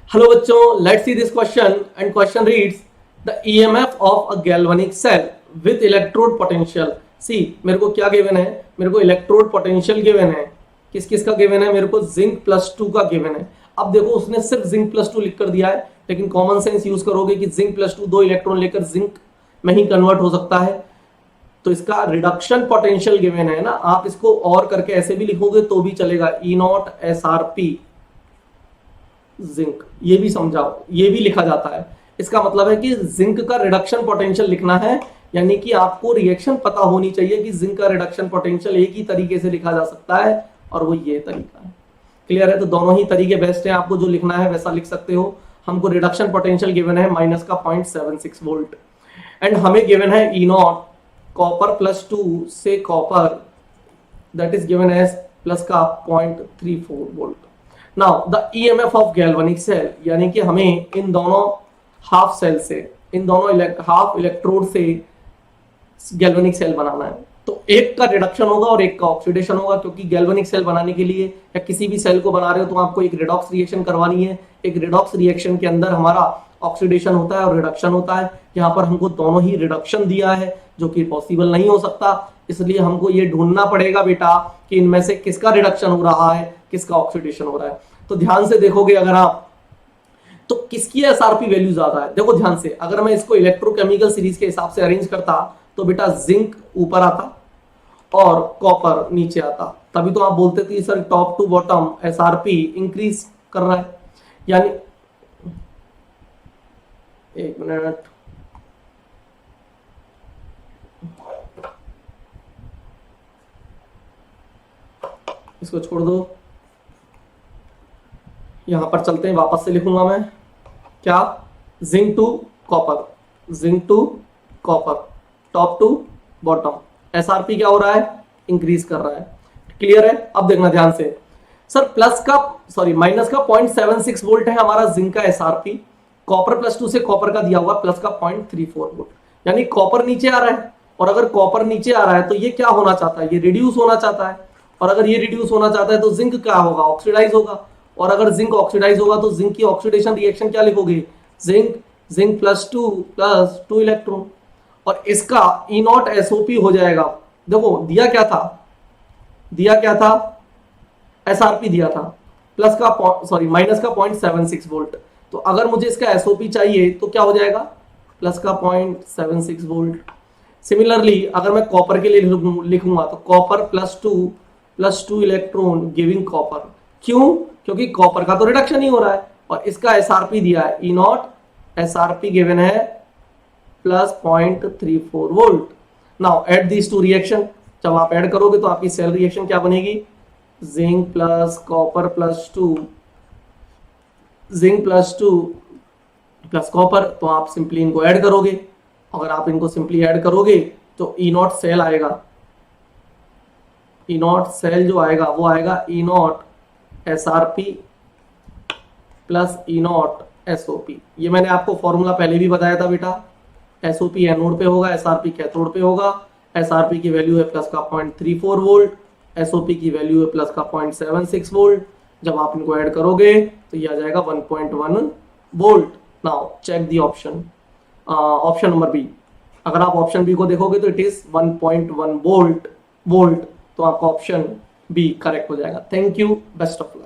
Hello बच्चों, let's see this question and question reads the EMF of a galvanic cell with electrode potential. See मेरे को क्या given है, मेरे को इलेक्ट्रोड पोटेंशियल गिवन है। किस किस का गिवन है? मेरे को जिंक प्लस 2 का गिवन है। अब देखो उसने सिर्फ जिंक प्लस 2 लिख कर दिया है, लेकिन कॉमन सेंस यूज करोगे कि जिंक प्लस 2 दो इलेक्ट्रॉन लेकर जिंक में ही कन्वर्ट हो सकता है। तो इसका रिडक्शन पोटेंशियल गिवन है ना, आप इसको और करके ऐसे भी लिखोगे तो भी चलेगा, E naught S R P zinc. ये भी समझाओ, ये भी लिखा जाता है। इसका मतलब है कि जिंक का रिडक्शन पोटेंशियल लिखना है, यानी कि आपको रिएक्शन पता होनी चाहिए कि जिंक का रिडक्शन पोटेंशियल एक ही तरीके से लिखा जा सकता है और वो ये तरीका है। क्लियर है? तो दोनों ही तरीके बेस्ट है, आपको जो लिखना है वैसा लिख सकते हो। हमको रिडक्शन पोटेंशियल गिवन है माइनस का 0.76 वोल्ट एंड हमें गिवन है ई नॉट कॉपर प्लस 2 से copper that is given as plus का 0.34 volt. Now the EMF of galvanic cell, यानी कि हमें इन दोनों हाफ सेल से, इन दोनों हाफ इलेक्ट्रोड से गैल्वेनिक सेल बनाना है। तो एक का रिडक्शन होगा और एक का ऑक्सीडेशन होगा, क्योंकि गैल्वेनिक सेल बनाने के लिए या किसी भी सेल को बना रहे हो तो आपको एक रिडॉक्स रिएक्शन करवानी है। एक रिडॉक्स रिएक्शन के अंदर हमारा ऑक्सीडेशन होता है और रिडक्शन होता है। यहाँ पर हमको दोनों ही रिडक्शन दिया है, जो कि पॉसिबल नहीं हो सकता, इसलिए हमको ये ढूंढना पड़ेगा बेटा कि इनमें से किसका रिडक्शन हो रहा है, किसका ऑक्सीडेशन हो रहा है। तो ध्यान से देखोगे अगर आप, तो किसकी एसआरपी वैल्यू ज्यादा है। देखो ध्यान से, अगर मैं इसको इलेक्ट्रोकेमिकल सीरीज के हिसाब से अरेंज करता तो बेटा जिंक ऊपर आता और कॉपर नीचे आता, तभी तो आप बोलते थे sir top to bottom SRP increase कर रहा है। यानी एक मिनट, इसको छोड़ दो, यहां पर चलते हैं, वापस से लिखूंगा मैं क्या, zinc to copper, zinc to copper, top to bottom, SRP क्या हो रहा है, इंक्रीज कर रहा है। क्लियर है? अब देखना ध्यान से, सर माइनस का 0.76 वोल्ट है हमारा जिंक का एसआरपी, कॉपर प्लस 2 से कॉपर का दिया हुआ प्लस का 0.34 वोल्ट, यानी कॉपर नीचे आ रहा है। और अगर कॉपर नीचे आ रहा है तो ये क्या होना चाहता है, ये रिड्यूस होना चाहता है। और अगर ये रिड्यूस होना चाहता है तो जिंक क्या होगा, ऑक्सीडाइज होगा। और अगर जिंक ऑक्सीडाइज होगा तो जिंक की ऑक्सीडेशन रिएक्शन क्या लिखोगे, जिंक प्लस 2 इलेक्ट्रॉन, और इसका ई नॉट एसओपी हो जाएगा। देखो दिया क्या था, एसआरपी दिया था प्लस का माइनस का 0.76 वोल्ट। तो अगर मुझे इसका एसओपी चाहिए तो क्या हो जाएगा, प्लस का 0.76 वोल्ट। सिमिलरली अगर मैं कॉपर के लिए लिखूंगा तो copper plus two electron giving copper. क्यों? क्योंकि कॉपर का तो रिडक्शन ही हो रहा है और इसका एसआरपी दिया है, ई नॉट एसआरपी गिवन है plus 0.34 volt. Now add these two reaction, जब आप ऐड करोगे तो आपकी सेल रिएक्शन क्या बनेगी, zinc plus copper plus 2, zinc plus 2 plus copper. तो आप सिंपली इनको ऐड करोगे, अगर आप इनको सिंपली ऐड करोगे तो ई नॉट सेल आएगा, ई नॉट सेल जो आएगा वो आएगा E naught SRP plus E naught SOP. ये मैंने आपको फॉर्मूला पहले भी बताया था बेटा, एसओपी एनोड पे होगा, एसआरपी कैथोड पे होगा। एसआरपी की वैल्यू है प्लस का 0.34 वोल्ट, एसओपी की वैल्यू है प्लस का 0.76 वोल्ट। जब आप इनको ऐड करोगे तो ये आ जाएगा 1.1 volt. Now check the option, option number B. अगर आप ऑप्शन बी को देखोगे तो इट इज 1.1 वोल्ट, तो आपका ऑप्शन बी करेक्ट हो जाएगा। Thank you, best of luck.